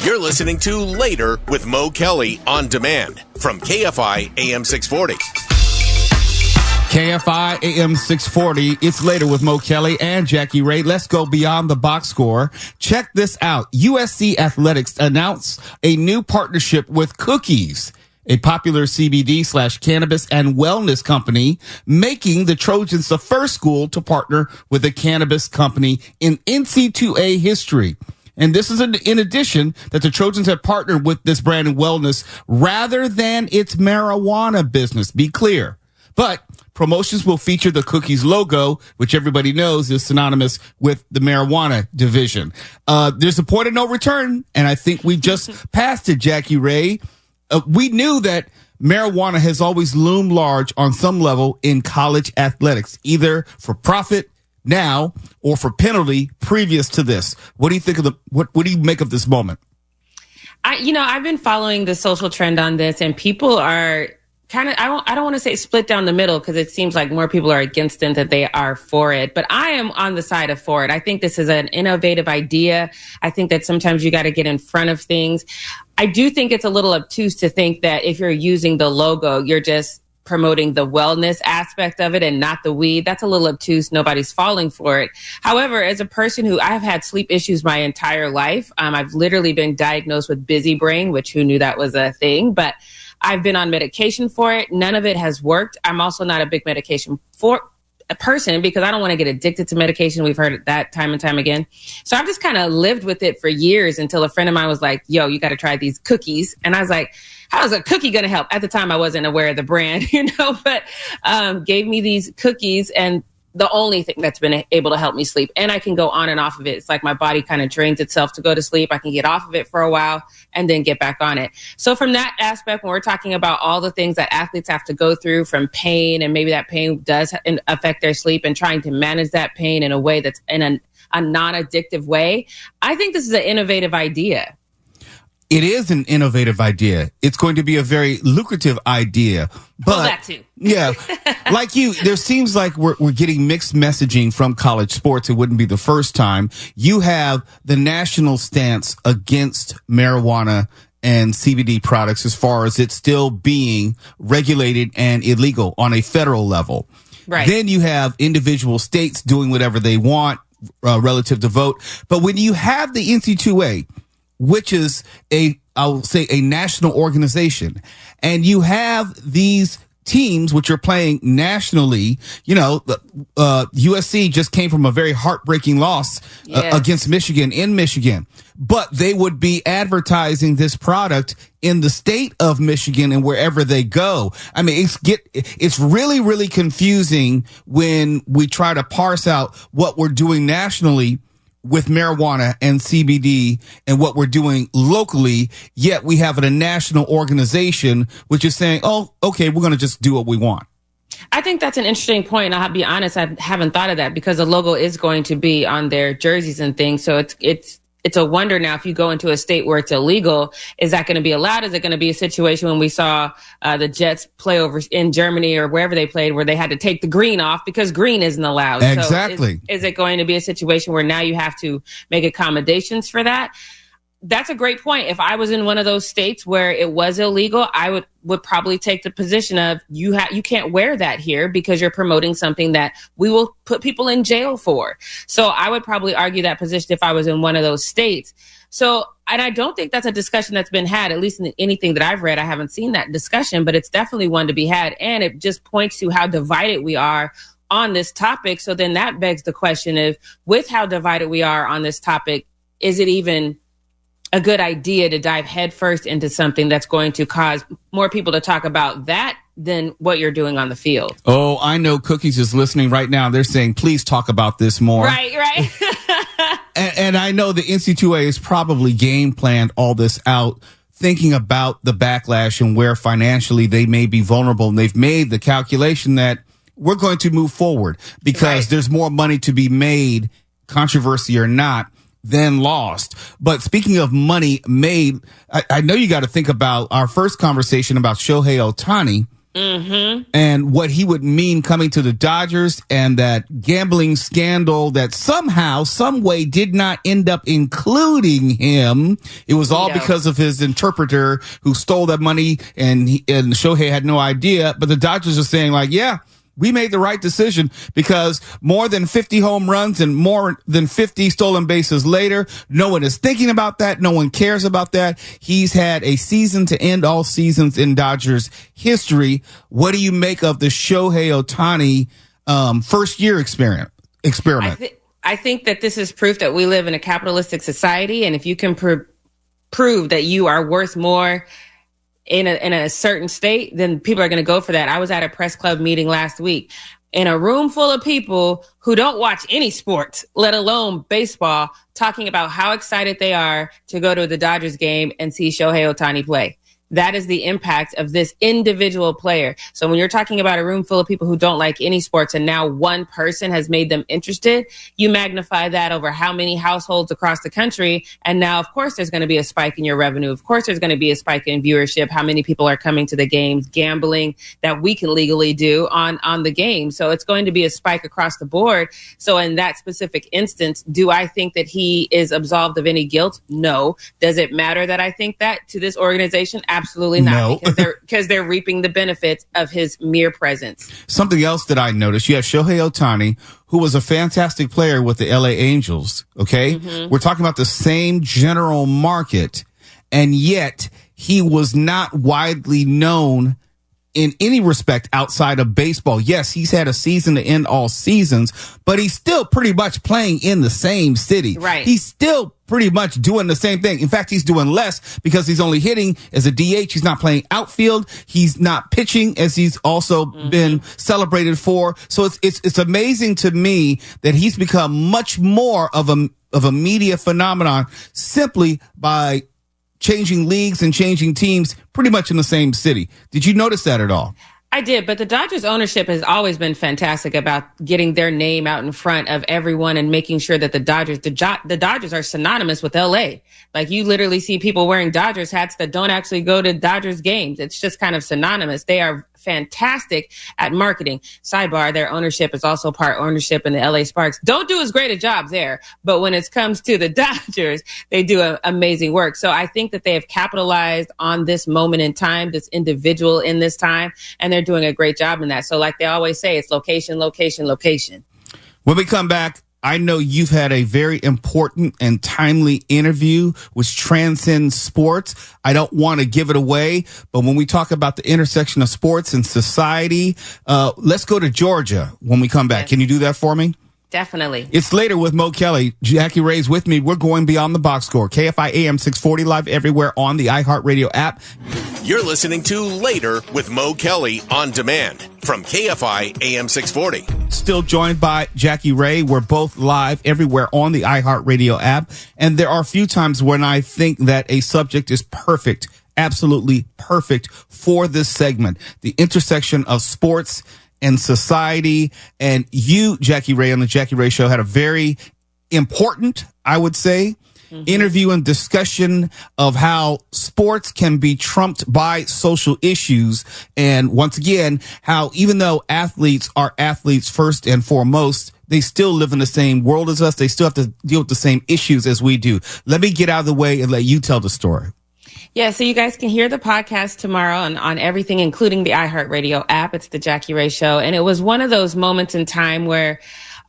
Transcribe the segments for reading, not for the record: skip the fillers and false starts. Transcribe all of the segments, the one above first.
You're listening to Later with Mo Kelly on demand from KFI AM 640. KFI AM 640. It's Later with Mo Kelly and Jackie Ray. Let's go beyond the box score. Check this out. USC Athletics announced a new partnership with Cookies, a popular CBD/cannabis and wellness company, making the Trojans the first school to partner with a cannabis company in NC2A history. And this is in addition that the Trojans have partnered with this brand in wellness rather than its marijuana business. Be clear. But promotions will feature the Cookies logo, which everybody knows is synonymous with the marijuana division. There's a point of no return, and I think we just passed it, Jackie Ray. We knew that marijuana has always loomed large on some level in college athletics, either for profit now or for penalty previous to this. What do you think of what do you make of this moment? I've been following the social trend on this, and people are kind of, I don't want to say split down the middle, because it seems like more people are against it than they are for it. But I am on the side of for it. I think this is an innovative idea. I think that sometimes you got to get in front of things. I do think it's a little obtuse to think that if you're using the logo, you're just promoting the wellness aspect of it and not the weed. That's a little obtuse. Nobody's falling for it. However, as a person who I've had sleep issues my entire life, I've literally been diagnosed with busy brain, which who knew that was a thing, but I've been on medication for it. None of it has worked. I'm also not a big medication for a person because I don't want to get addicted to medication. We've heard that time and time again. So I've just kind of lived with it for years until a friend of mine was like, yo, you got to try these cookies. And I was like, how is a cookie going to help? At the time, I wasn't aware of the brand, but gave me these cookies, and the only thing that's been able to help me sleep. And I can go on and off of it. It's like my body kind of trains itself to go to sleep. I can get off of it for a while and then get back on it. So from that aspect, when we're talking about all the things that athletes have to go through, from pain, and maybe that pain does affect their sleep, and trying to manage that pain in a way that's in a non-addictive way, I think this is an innovative idea. It is an innovative idea. It's going to be a very lucrative idea. But that too. Yeah, like you, there seems like we're getting mixed messaging from college sports. It wouldn't be the first time. You have the national stance against marijuana and CBD products as far as it's still being regulated and illegal on a federal level. Right. Then you have individual states doing whatever they want relative to vote. But when you have the NC2A, which is I'll say a national organization, and you have these teams which are playing nationally. USC just came from a very heartbreaking loss against Michigan in Michigan, but they would be advertising this product in the state of Michigan and wherever they go. I mean, it's really, really confusing when we try to parse out what we're doing nationally with marijuana and CBD and what we're doing locally, yet we have a national organization which is saying, oh, okay, we're going to just do what we want. I think that's an interesting point. I'll be honest, I haven't thought of that, because the logo is going to be on their jerseys and things. So it's a wonder now, if you go into a state where it's illegal, is that going to be allowed? Is it going to be a situation when we saw the Jets play over in Germany or wherever they played, where they had to take the green off because green isn't allowed? Exactly. So is it going to be a situation where now you have to make accommodations for that? That's a great point. If I was in one of those states where it was illegal, I would probably take the position of you can't wear that here because you're promoting something that we will put people in jail for. So I would probably argue that position if I was in one of those states. So, and I don't think that's a discussion that's been had, at least in anything that I've read. I haven't seen that discussion, but it's definitely one to be had. And it just points to how divided we are on this topic. So then that begs the question of, with how divided we are on this topic, is it even a good idea to dive headfirst into something that's going to cause more people to talk about that than what you're doing on the field? Oh, I know Cookies is listening right now. They're saying, please talk about this more. Right. and I know the NC2A has probably game planned all this out, thinking about the backlash and where financially they may be vulnerable. And they've made the calculation that we're going to move forward because there's more money to be made, controversy or not, than lost. But speaking of money made, I know you got to think about our first conversation about Shohei Ohtani and what he would mean coming to the Dodgers, and that gambling scandal that somehow, some way did not end up including him. It was all because of his interpreter who stole that money, and Shohei had no idea. But the Dodgers are saying like, yeah, we made the right decision, because more than 50 home runs and more than 50 stolen bases later, no one is thinking about that. No one cares about that. He's had a season to end all seasons in Dodgers history. What do you make of the Shohei Ohtani first year experiment? I think that this is proof that we live in a capitalistic society, and if you can prove that you are worth more in a certain state, then people are going to go for that. I was at a press club meeting last week in a room full of people who don't watch any sports, let alone baseball, talking about how excited they are to go to the Dodgers game and see Shohei Ohtani play. That is the impact of this individual player. So when you're talking about a room full of people who don't like any sports and now one person has made them interested, you magnify that over how many households across the country. And now, of course, there's going to be a spike in your revenue. Of course, there's going to be a spike in viewership, how many people are coming to the games, gambling that we can legally do on the game. So it's going to be a spike across the board. So in that specific instance, do I think that he is absolved of any guilt? No. Does it matter that I think that to this organization? Absolutely not, no. because they're reaping the benefits of his mere presence. Something else that I noticed, you have Shohei Ohtani, who was a fantastic player with the LA Angels. Okay. We're talking about the same general market, and yet he was not widely known in any respect outside of baseball. Yes, he's had a season to end all seasons, but he's still pretty much playing in the same city. Right. He's still pretty much doing the same thing. In fact, he's doing less because he's only hitting as a DH. He's not playing outfield. He's not pitching, as he's also been celebrated for. So it's amazing to me that he's become much more of a media phenomenon simply by changing leagues and changing teams pretty much in the same city. Did you notice that at all? I did, but the Dodgers ownership has always been fantastic about getting their name out in front of everyone and making sure that the Dodgers are synonymous with LA. Like, you literally see people wearing Dodgers hats that don't actually go to Dodgers games. It's just kind of synonymous. They are fantastic at marketing. Sidebar, their ownership is also part ownership in the LA Sparks. Don't do as great a job there, but when it comes to the Dodgers, they do amazing work. So I think that they have capitalized on this moment in time, this individual in this time, and they're doing a great job in that. So like they always say, it's location, location, location. When we come back, I know you've had a very important and timely interview which transcends sports. I don't want to give it away, but when we talk about the intersection of sports and society, let's go to Georgia when we come back. Yes. Can you do that for me? Definitely. It's Later with Mo Kelly. Jackie Ray's with me. We're going beyond the box score. KFI AM 640 live everywhere on the iHeartRadio app. You're listening to Later with Mo Kelly on demand from KFI AM 640. Still joined by Jackie Ray. We're both live everywhere on the iHeartRadio app. And there are a few times when I think that a subject is perfect, absolutely perfect for this segment. The intersection of sports and society. And you, Jackie Ray, on the Jackie Ray Show had a very important, I would say, interview and discussion of how sports can be trumped by social issues. And once again, how even though athletes are athletes first and foremost, they still live in the same world as us. They still have to deal with the same issues as we do. Let me get out of the way and let you tell the story. Yeah, so you guys can hear the podcast tomorrow on everything, including the iHeartRadio app. It's the Jackie Ray Show. And it was one of those moments in time where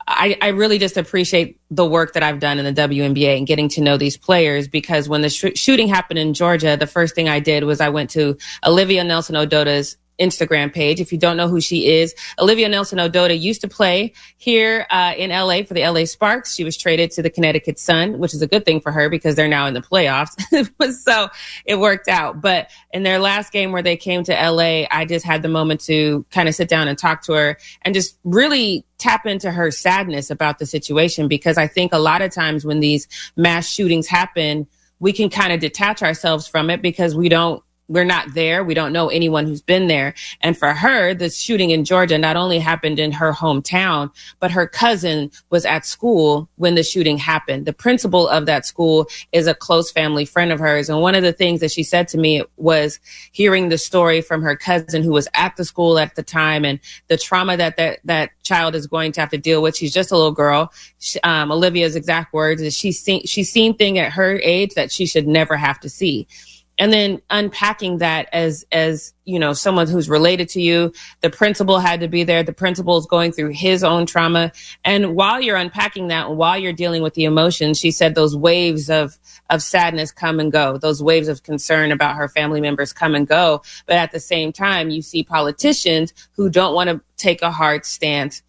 I really just appreciate the work that I've done in the WNBA and getting to know these players, because when the shooting happened in Georgia, the first thing I did was I went to Olivia Nelson-Odota's Instagram page. If you don't know who she is, Olivia Nelson-Odota used to play here in LA for the LA Sparks. She was traded to the Connecticut Sun, which is a good thing for her because they're now in the playoffs. So it worked out. But in their last game where they came to LA, I just had the moment to kind of sit down and talk to her and just really tap into her sadness about the situation, because I think a lot of times when these mass shootings happen, we can kind of detach ourselves from it because we don't we're not there. We don't know anyone who's been there. And for her, the shooting in Georgia not only happened in her hometown, but her cousin was at school when the shooting happened. The principal of that school is a close family friend of hers. And one of the things that she said to me was hearing the story from her cousin who was at the school at the time and the trauma that child is going to have to deal with. She's just a little girl. Olivia's exact words is she's seen things at her age that she should never have to see. And then unpacking that as, you know, someone who's related to you, the principal had to be there. The principal is going through his own trauma. And while you're unpacking that and while you're dealing with the emotions, she said those waves of sadness come and go. Those waves of concern about her family members come and go. But at the same time, you see politicians who don't want to take a hard stance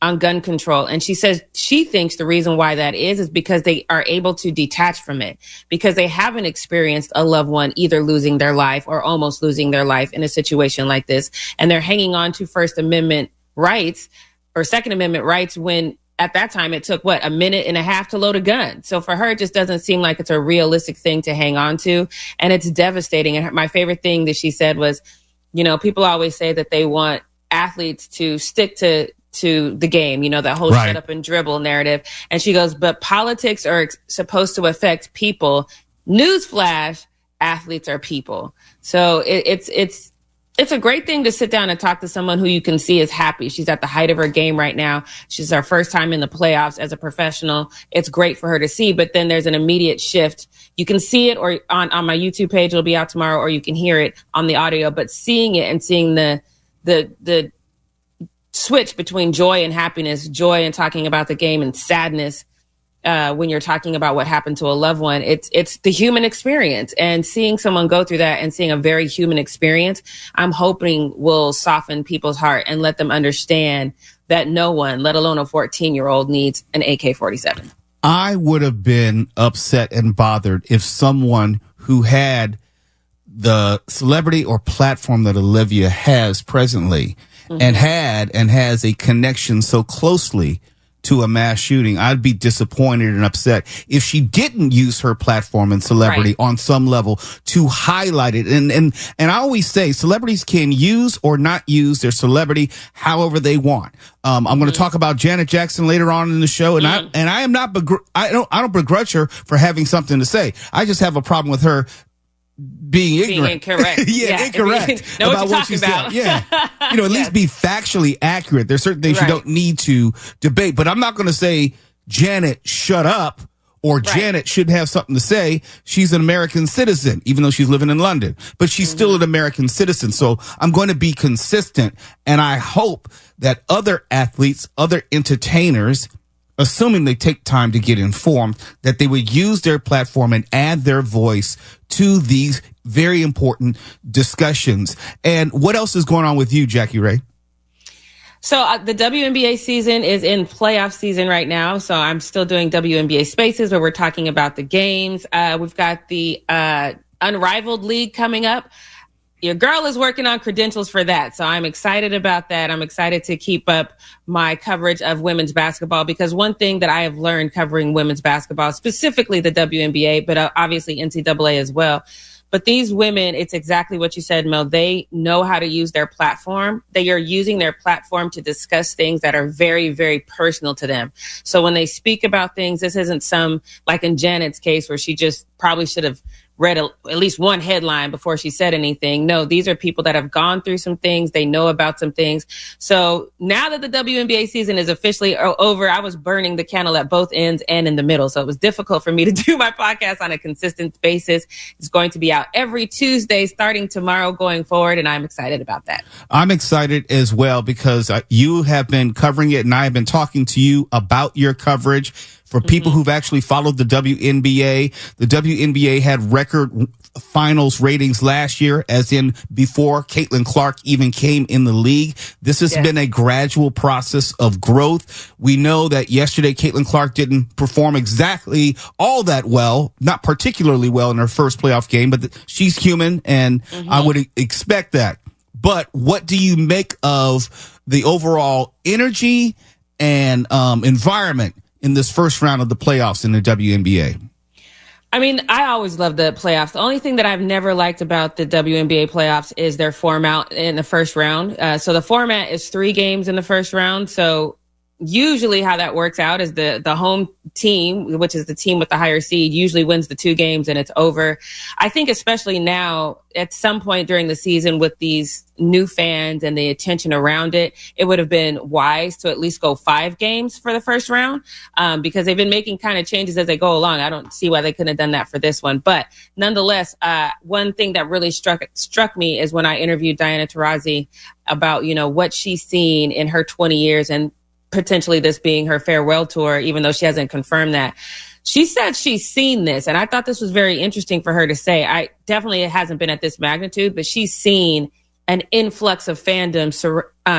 on gun control. And she says she thinks the reason why that is because they are able to detach from it, because they haven't experienced a loved one either losing their life or almost losing their life in a situation like this. And they're hanging on to First Amendment rights or Second Amendment rights when at that time it took, a minute and a half to load a gun. So for her, it just doesn't seem like it's a realistic thing to hang on to. And it's devastating. And my favorite thing that she said was, you know, people always say that they want athletes to stick to the game, you know, that whole shut up and dribble narrative. And she goes, but politics are supposed to affect people. Newsflash, athletes are people. So it's a great thing to sit down and talk to someone who you can see is happy. She's at the height of her game right now. She's her first time in the playoffs as a professional. It's great for her to see, but then there's an immediate shift. You can see it or on my YouTube page, it'll be out tomorrow, or you can hear it on the audio, but seeing it and seeing the switch between joy and happiness, joy and talking about the game, and sadness when you're talking about what happened to a loved one. It's the human experience, and seeing someone go through that and seeing a very human experience, I'm hoping will soften people's heart and let them understand that no one, let alone a 14-year-old, needs an AK-47. I would have been upset and bothered if someone who had the celebrity or platform that Olivia has presently and has a connection so closely to a mass shooting, I'd be disappointed and upset if she didn't use her platform and celebrity on some level to highlight it. And I always say celebrities can use or not use their celebrity however they want. I'm going to talk about Janet Jackson later on in the show, and I am not I don't begrudge her for having something to say. I just have a problem with her being ignorant. Incorrect. Incorrect know about what she's saying. Yeah. You know, at least be factually accurate. There's certain things you don't need to debate, but I'm not going to say, Janet, shut up, or Janet should have something to say. She's an American citizen, even though she's living in London, but she's still an American citizen. So I'm going to be consistent. And I hope that other athletes, other entertainers, assuming they take time to get informed, that they would use their platform and add their voice to these very important discussions. And what else is going on with you, Jackie Ray? So the WNBA season is in playoff season right now. So I'm still doing WNBA Spaces where we're talking about the games. We've got the Unrivaled League coming up. Your girl is working on credentials for that. So I'm excited about that. I'm excited to keep up my coverage of women's basketball, because one thing that I have learned covering women's basketball, specifically the WNBA, but obviously NCAA as well. But these women, it's exactly what you said, Mel. They know how to use their platform. They are using their platform to discuss things that are very, very personal to them. So when they speak about things, this isn't some, like in Janet's case, where she just probably should have read at least one headline before she said anything. No, these are people that have gone through some things. They know about some things. So now that the WNBA season is officially over, I was burning the candle at both ends and in the middle. So it was difficult for me to do my podcast on a consistent basis. It's going to be out every Tuesday starting tomorrow going forward, and I'm excited about that. I'm excited as well because you have been covering it, and I have been talking to you about your coverage. For people who've actually followed the WNBA had record finals ratings last year, as in before Caitlin Clark even came in the league. This has been a gradual process of growth. We know that yesterday Caitlin Clark didn't perform exactly all that well, not particularly well in her first playoff game, but she's human, and I would expect that. But what do you make of the overall energy and environment in this first round of the playoffs in the WNBA? I mean, I always love the playoffs. The only thing that I've never liked about the WNBA playoffs is their format in the first round. So the format is 3 games in the first round. So usually how that works out is the home team, which is the team with the higher seed, usually wins the 2 games and it's over. I think especially now, at some point during the season with these new fans and the attention around it, it would have been wise to at least go 5 games for the first round, because they've been making kind of changes as they go along. I don't see why they couldn't have done that for this one. But nonetheless, one thing that really struck me is when I interviewed Diana Taurasi about, what she's seen in her 20 years and potentially this being her farewell tour, even though she hasn't confirmed that. She said she's seen this, and I thought this was very interesting for her to say. It hasn't been at this magnitude, but she's seen an influx of fandom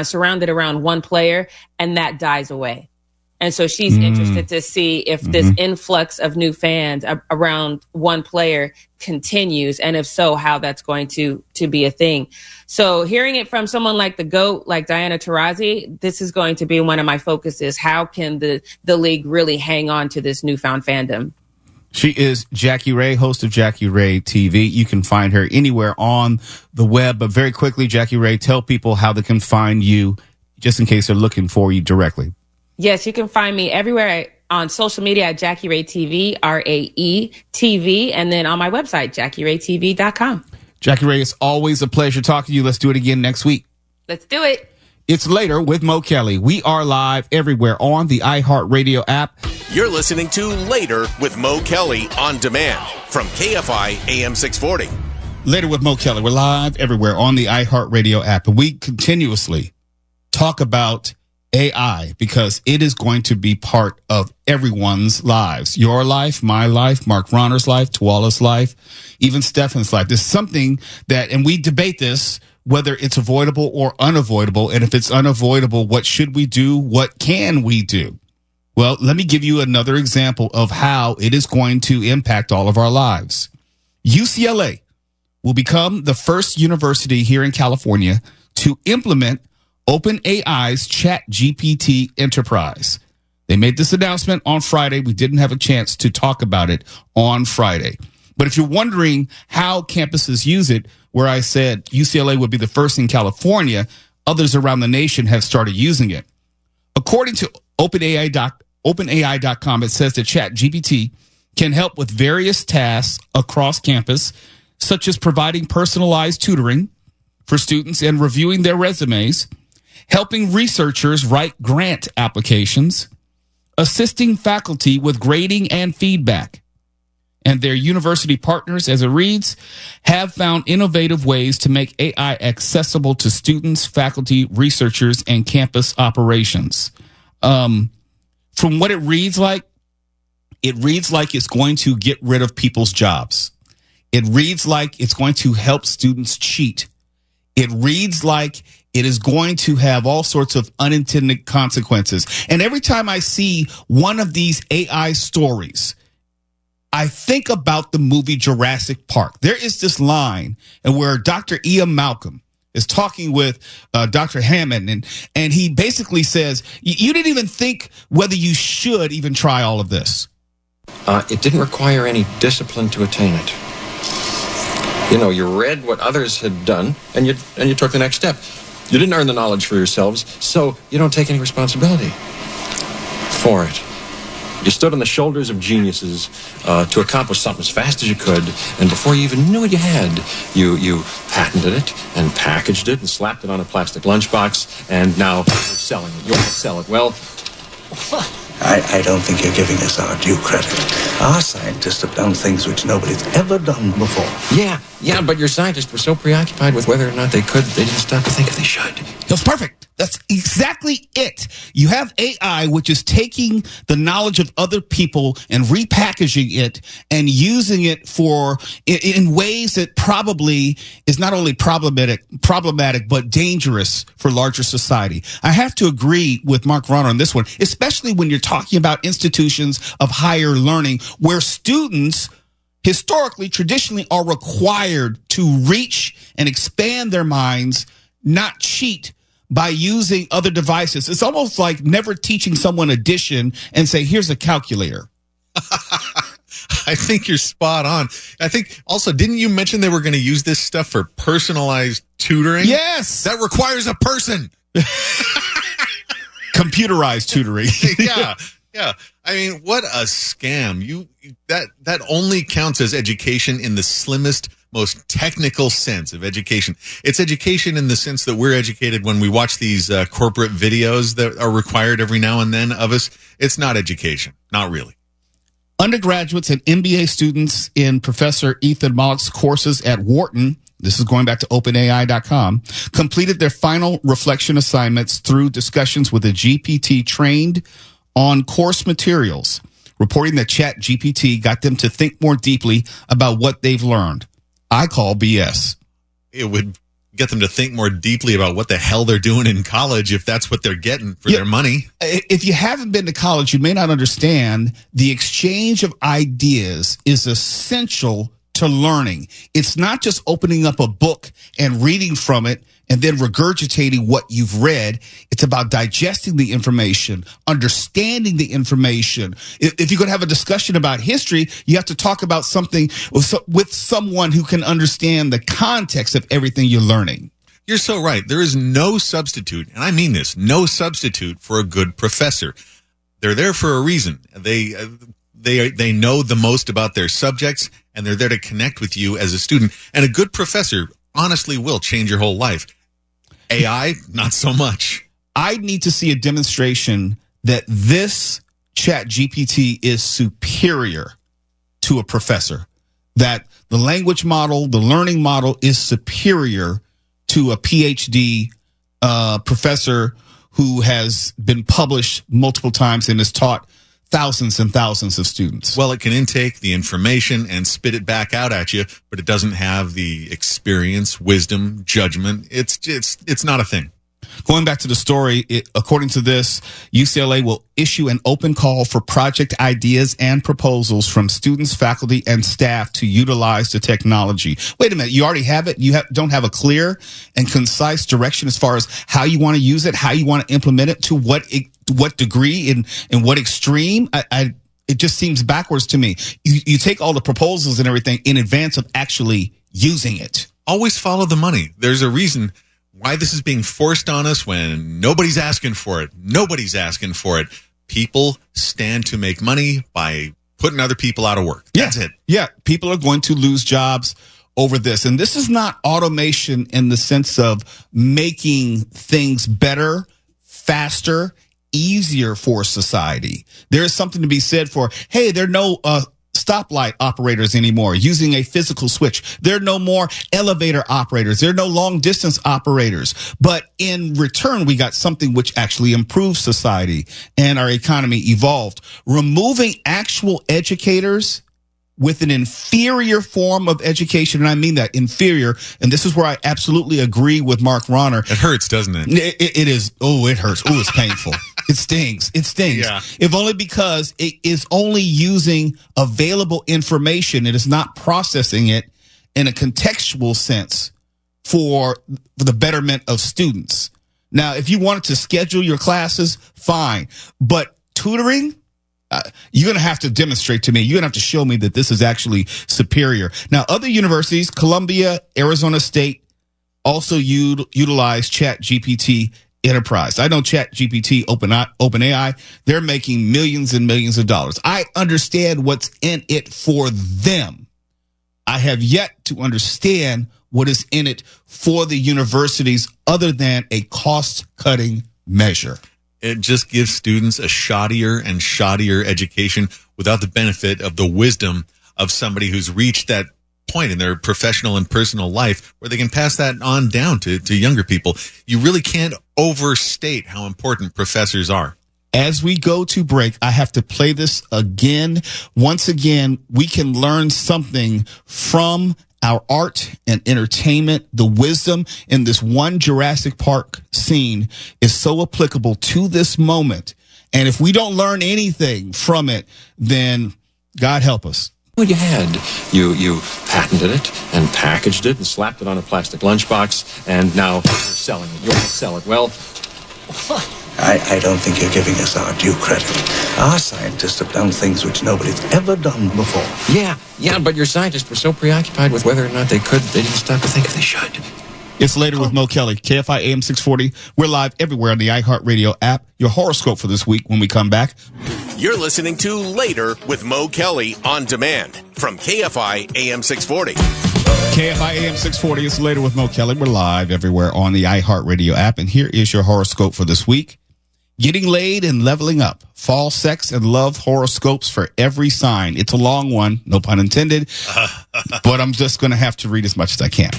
surrounded around one player, and that dies away. And so she's interested to see if this influx of new fans around one player continues, and if so, how that's going to be a thing. So hearing it from someone like the GOAT, like Diana Taurasi, this is going to be one of my focuses. How can the league really hang on to this newfound fandom? She is Jackie Ray, host of Jackie Ray TV. You can find her anywhere on the web. But very quickly, Jackie Ray, tell people how they can find you, just in case they're looking for you directly. Yes, you can find me everywhere on social media at Jackie Ray TV, RAE TV, and then on my website, JackieRayTV.com. Jackie Ray, it's always a pleasure talking to you. Let's do it again next week. Let's do it. It's Later with Mo Kelly. We are live everywhere on the iHeartRadio app. You're listening to Later with Mo Kelly on demand from KFI AM 640. Later with Mo Kelly. We're live everywhere on the iHeartRadio app. And we continuously talk about AI because it is going to be part of everyone's lives. Your life, my life, Mark Ronner's life, Tuala's life, even Stefan's life. There's something that, and we debate this, whether it's avoidable or unavoidable. And if it's unavoidable, what should we do? What can we do? Well, let me give you another example of how it is going to impact all of our lives. UCLA will become the first university here in California to implement OpenAI's ChatGPT enterprise. They made this announcement on Friday. We didn't have a chance to talk about it on Friday. But if you're wondering how campuses use it, where I said UCLA would be the first in California, others around the nation have started using it. According to OpenAI.com, it says that ChatGPT can help with various tasks across campus, such as providing personalized tutoring for students and reviewing their resumes, helping researchers write grant applications, assisting faculty with grading and feedback. And their university partners, as it reads, have found innovative ways to make AI accessible to students, faculty, researchers, and campus operations. From what it reads like it's going to get rid of people's jobs. It reads like it's going to help students cheat. It reads like it is going to have all sorts of unintended consequences. And every time I see one of these AI stories, I think about the movie Jurassic Park. There is this line where Dr. Ian Malcolm is talking with Dr. Hammond, and he basically says, you didn't even think whether you should even try all of this. It didn't require any discipline to attain it. You read what others had done, and you took the next step. You didn't earn the knowledge for yourselves, so you don't take any responsibility for it. You stood on the shoulders of geniuses to accomplish something as fast as you could, and before you even knew what you had, you patented it and packaged it and slapped it on a plastic lunchbox, and now you're selling it. You want to sell it. Well, I don't think you're giving us our due credit. Our scientists have done things which nobody's ever done before. Yeah, but your scientists were so preoccupied with whether or not they could, they didn't stop to think if they should. That's perfect. That's exactly it. You have AI, which is taking the knowledge of other people and repackaging it and using it in ways that probably is not only problematic, but dangerous for larger society. I have to agree with Mark Ronner on this one, especially when you're talking about institutions of higher learning where students historically, traditionally are required to reach and expand their minds, not cheat by using other devices. It's almost like never teaching someone addition and say, here's a calculator. I think you're spot on. I think also, didn't you mention they were going to use this stuff for personalized tutoring? Yes. That requires a person. Computerized tutoring. Yeah. I mean, what a scam. That only counts as education in the slimmest, most technical sense of education. It's education in the sense that we're educated when we watch these corporate videos that are required every now and then of us. It's not education. Not really. Undergraduates and MBA students in Professor Ethan Mollick's courses at Wharton, this is going back to OpenAI.com, completed their final reflection assignments through discussions with a GPT trained on course materials, reporting that ChatGPT got them to think more deeply about what they've learned. I call BS. It would get them to think more deeply about what the hell they're doing in college if that's what they're getting for their money. If you haven't been to college, you may not understand the exchange of ideas is essential to learning. It's not just opening up a book and reading from it and then regurgitating what you've read. It's about digesting the information, understanding the information. If you're going to have a discussion about history, you have to talk about something with someone who can understand the context of everything you're learning. You're so right. There is no substitute, and I mean this, no substitute for a good professor. They're there for a reason. They know the most about their subjects, and they're there to connect with you as a student. And a good professor honestly will change your whole life. AI, not so much. I need to see a demonstration that this ChatGPT is superior to a professor, that the language model, the learning model is superior to a PhD professor who has been published multiple times and has taught thousands and thousands of students. Well, it can intake the information and spit it back out at you, but it doesn't have the experience, wisdom, judgment. It's not a thing. Going back to the story, according to this, UCLA will issue an open call for project ideas and proposals from students, faculty, and staff to utilize the technology. Wait a minute, you already have it? You don't have a clear and concise direction as far as how you want to use it, how you want to implement it, to what degree, and what extreme? It just seems backwards to me. You take all the proposals and everything in advance of actually using it. Always follow the money. There's a reason why this is being forced on us when nobody's asking for it. Nobody's asking for it. People stand to make money by putting other people out of work. That's it. Yeah, people are going to lose jobs over this. And this is not automation in the sense of making things better, faster, easier for society. There is something to be said for, hey, there are no stoplight operators anymore using a physical switch. There are no more elevator operators. There are no long distance operators. But in return, we got something which actually improves society and our economy evolved. Removing actual educators with an inferior form of education, and I mean that, inferior, and this is where I absolutely agree with Mark Ronner. It hurts, doesn't it? It is. Oh, it hurts. Oh, it's painful. It stings. It stings. Yeah. If only because it is only using available information. It is not processing it in a contextual sense for the betterment of students. Now, if you wanted to schedule your classes, fine. But tutoring, you're going to have to demonstrate to me. You're going to have to show me that this is actually superior. Now, other universities, Columbia, Arizona State, also utilize ChatGPT Enterprise. I know ChatGPT, OpenAI, they're making millions and millions of dollars. I understand what's in it for them. I have yet to understand what is in it for the universities other than a cost-cutting measure. It just gives students a shoddier and shoddier education without the benefit of the wisdom of somebody who's reached that point in their professional and personal life where they can pass that on down to younger people. You really can't overstate how important professors are. As we go to break, I have to play this again. Once again, we can learn something from our art and entertainment. The wisdom in this one Jurassic Park scene is so applicable to this moment. And if we don't learn anything from it, then God help us. What you had, you patented it and packaged it and slapped it on a plastic lunchbox, and now you're selling it. You want to sell it. Well, I don't think you're giving us our due credit. Our scientists have done things which nobody's ever done before. Yeah, but your scientists were so preoccupied with whether or not they could, they didn't stop to think if they should. It's Later with Mo Kelly, KFI AM 640. We're live everywhere on the iHeartRadio app. Your horoscope for this week when we come back. You're listening to Later with Mo Kelly on demand from KFI AM 640. KFI AM 640. It's Later with Mo Kelly. We're live everywhere on the iHeartRadio app. And here is your horoscope for this week. Getting laid and leveling up. Fall, sex, and love horoscopes for every sign. It's a long one, no pun intended, but I'm just going to have to read as much as I can.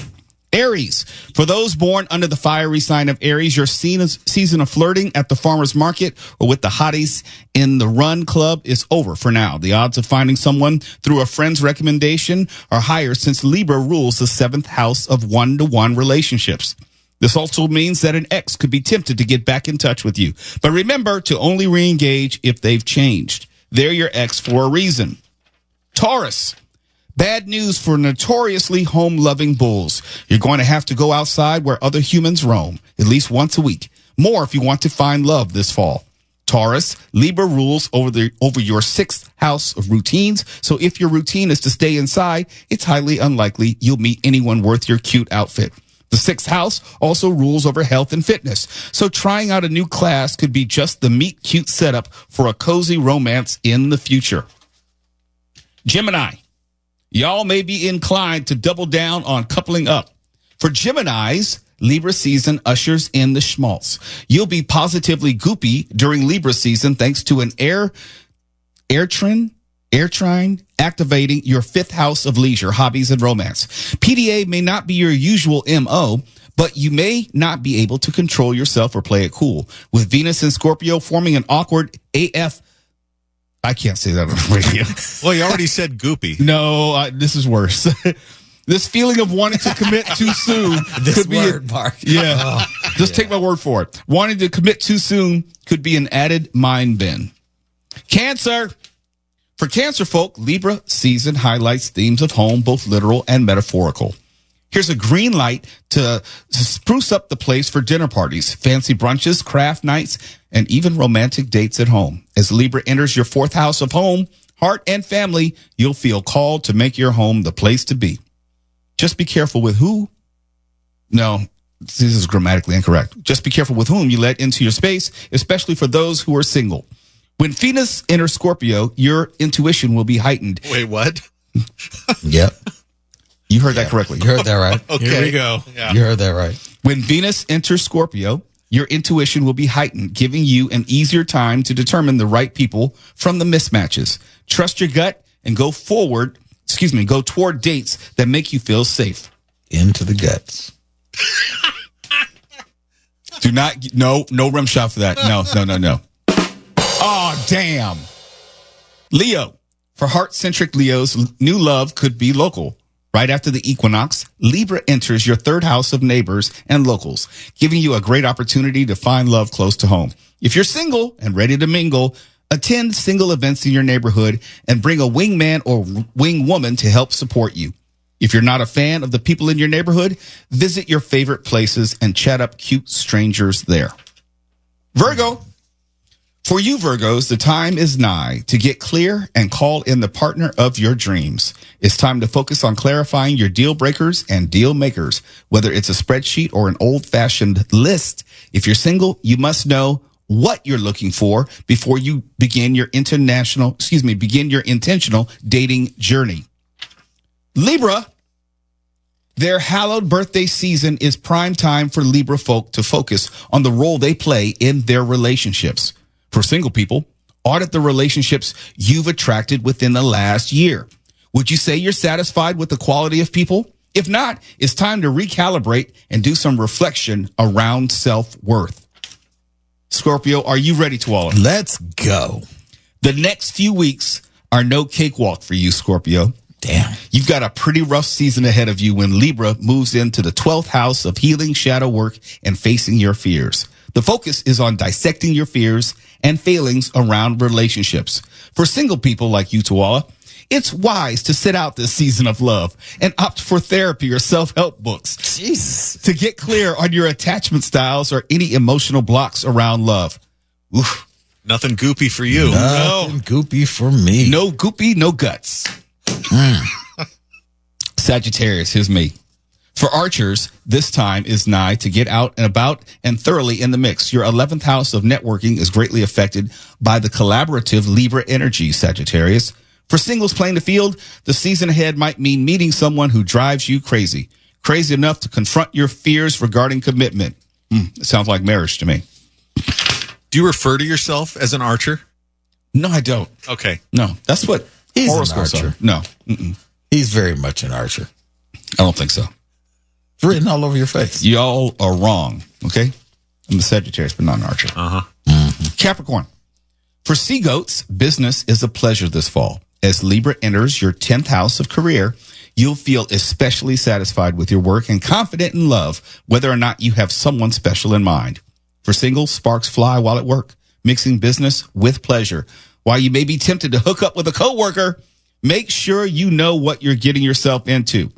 Aries. For those born under the fiery sign of Aries, your season of flirting at the farmer's market or with the hotties in the run club is over for now. The odds of finding someone through a friend's recommendation are higher since Libra rules the seventh house of one-to-one relationships. This also means that an ex could be tempted to get back in touch with you. But remember to only re-engage if they've changed. They're your ex for a reason. Taurus. Bad news for notoriously home-loving bulls. You're going to have to go outside where other humans roam, at least once a week. More if you want to find love this fall. Taurus, Libra rules over your sixth house of routines. So if your routine is to stay inside, it's highly unlikely you'll meet anyone worth your cute outfit. The sixth house also rules over health and fitness. So trying out a new class could be just the meet cute setup for a cozy romance in the future. Gemini. Y'all may be inclined to double down on coupling up. For Geminis, Libra season ushers in the schmaltz. You'll be positively goopy during Libra season thanks to an air trine activating your fifth house of leisure, hobbies, and romance. PDA may not be your usual MO, but you may not be able to control yourself or play it cool. With Venus and Scorpio forming an awkward AF. I can't say that on the radio. Well, you already said goopy. No, this is worse. This feeling of wanting to commit too soon could be Mark. Yeah. Take my word for it. Wanting to commit too soon could be an added mind bend. Cancer. For Cancer folk, Libra season highlights themes of home, both literal and metaphorical. Here's a green light to spruce up the place for dinner parties, fancy brunches, craft nights, and even romantic dates at home. As Libra enters your fourth house of home, heart, and family, you'll feel called to make your home the place to be. Just be careful with who. No, this is grammatically incorrect. Just be careful with whom you let into your space, especially for those who are single. When Venus enters Scorpio, your intuition will be heightened. Wait, what? Yep. You heard that correctly. You heard that right. Okay. Here we go. Yeah. You heard that right. When Venus enters Scorpio, your intuition will be heightened, giving you an easier time to determine the right people from the mismatches. Trust your gut and go toward dates that make you feel safe. Into the guts. No rim shot for that. No. Oh, damn. Leo. For heart-centric Leos, new love could be local. Right after the equinox, Libra enters your third house of neighbors and locals, giving you a great opportunity to find love close to home. If you're single and ready to mingle, attend single events in your neighborhood and bring a wingman or wing woman to help support you. If you're not a fan of the people in your neighborhood, visit your favorite places and chat up cute strangers there. Virgo. For you, Virgos, the time is nigh to get clear and call in the partner of your dreams. It's time to focus on clarifying your deal breakers and deal makers, whether it's a spreadsheet or an old-fashioned list. If you're single, you must know what you're looking for before you begin your intentional dating journey. Libra. Their hallowed birthday season is prime time for Libra folk to focus on the role they play in their relationships. For single people, audit the relationships you've attracted within the last year. Would you say you're satisfied with the quality of people? If not, it's time to recalibrate and do some reflection around self-worth. Scorpio, are you ready to all? Let's go. The next few weeks are no cakewalk for you, Scorpio. Damn. You've got a pretty rough season ahead of you when Libra moves into the 12th house of healing shadow work and facing your fears. The focus is on dissecting your fears and failings around relationships. For single people like you, Tuala, it's wise to sit out this season of love and opt for therapy or self-help books. Jesus. To get clear on your attachment styles or any emotional blocks around love. Oof. Nothing goopy for you. Nothing goopy for me. No goopy, no guts. Sagittarius, here's me. For archers, this time is nigh to get out and about and thoroughly in the mix. Your 11th house of networking is greatly affected by the collaborative Libra energy, Sagittarius. For singles playing the field, the season ahead might mean meeting someone who drives you crazy. Crazy enough to confront your fears regarding commitment. It sounds like marriage to me. Do you refer to yourself as an archer? No, I don't. Okay. No, that's what He's an horoscopes archer. are. No, mm-mm. He's very much an archer. I don't think so. It's written all over your face. Y'all are wrong, okay? I'm a Sagittarius, but not an archer. Capricorn. For sea goats, business is a pleasure this fall. As Libra enters your 10th house of career, you'll feel especially satisfied with your work and confident in love, whether or not you have someone special in mind. For singles, sparks fly while at work, mixing business with pleasure. While you may be tempted to hook up with a coworker, make sure you know what you're getting yourself into.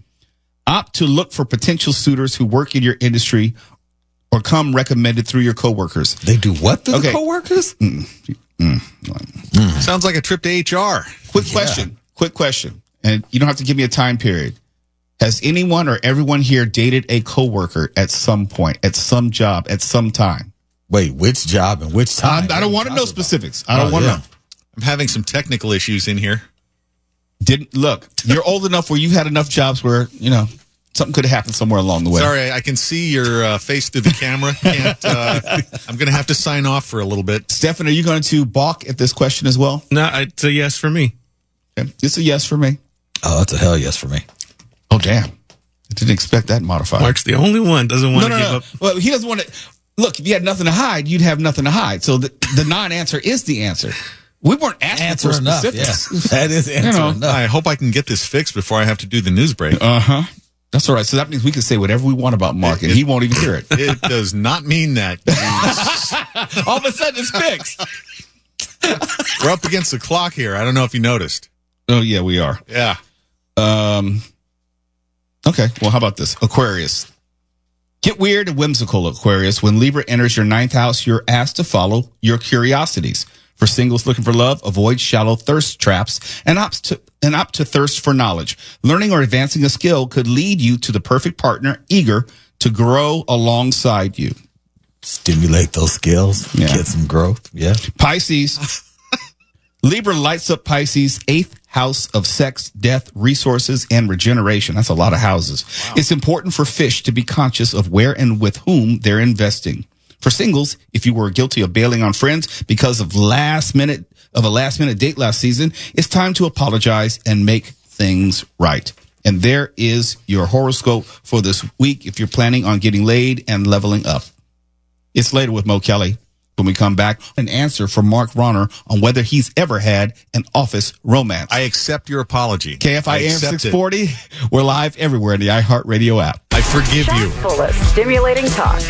Opt to look for potential suitors who work in your industry or come recommended through your coworkers. They do what to the Okay. coworkers? Sounds like a trip to HR. Quick question. And you don't have to give me a time period. Has anyone or everyone here dated a coworker at some point, at some job, at some time? Wait, which job and which time? I don't want to know specifics. I don't want to know. I'm having some technical issues in here. Look, you're old enough where you had enough jobs where, something could have happened somewhere along the way. Sorry, I can see your face through the camera. I'm going to have to sign off for a little bit. Stefan, are you going to balk at this question as well? No, it's a yes for me. Okay. It's a yes for me. Oh, that's a hell yes for me. Oh, damn. I didn't expect that modifier. Mark's the only one doesn't want to give up. Well, he doesn't want to. Look, if you had nothing to hide, you'd have nothing to hide. So the non-answer is the answer. We weren't asking for enough. specifics. Yeah. That is answer enough. I hope I can get this fixed before I have to do the news break. That's all right. So that means we can say whatever we want about Mark, and he won't even hear it. It does not mean that. All of a sudden, it's fixed. We're up against the clock here. I don't know if you noticed. Oh, yeah, we are. Yeah. Okay. Well, how about this? Aquarius. Get weird and whimsical, Aquarius. When Libra enters your 9th house, you're asked to follow your curiosities. For singles looking for love, avoid shallow thirst traps and opt to thirst for knowledge. Learning or advancing a skill could lead you to the perfect partner eager to grow alongside you. Stimulate those skills. Yeah. Get some growth. Yeah. Pisces. Libra lights up Pisces' 8th house of sex, death, resources, and regeneration. That's a lot of houses. Wow. It's important for fish to be conscious of where and with whom they're investing. For singles, if you were guilty of bailing on friends because of a last minute date last season, it's time to apologize and make things right. And there is your horoscope for this week if you're planning on getting laid and leveling up. It's later with Mo Kelly. When we come back, an answer from Mark Ronner on whether he's ever had an office romance. I accept your apology. KFI AM 640. We're live everywhere in the iHeartRadio app. I forgive you. Full of stimulating talk.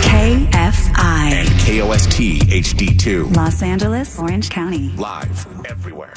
KFI. And KOST HD2. Los Angeles, Orange County. Live everywhere.